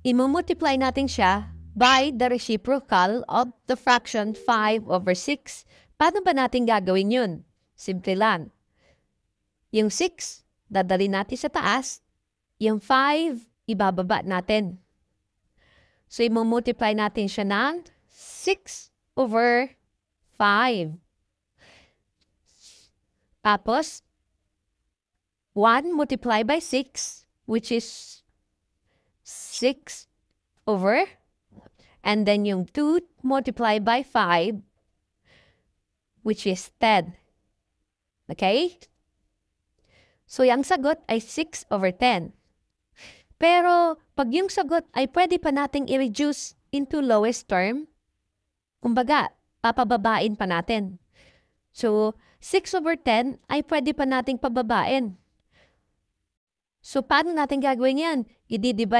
i-multiply natin siya by the reciprocal of the fraction 5/6. Paano ba natin gagawin yun? Simple lang. Yung 6, dadalhin natin sa taas. Yung 5, ibababa natin. So, i-multiply natin siya ng 6/5. Tapos, 1 multiplied by 6, which is 6 over, and then yung 2 multiplied by 5, which is 10. Okay? So, yung sagot ay 6/10. Pero, pag yung sagot ay pwede pa nating i-reduce into lowest term, kumbaga, papababain pa natin. So, 6/10 ay pwede pa nating pababain. So, paano natin gagawin yan? I-divide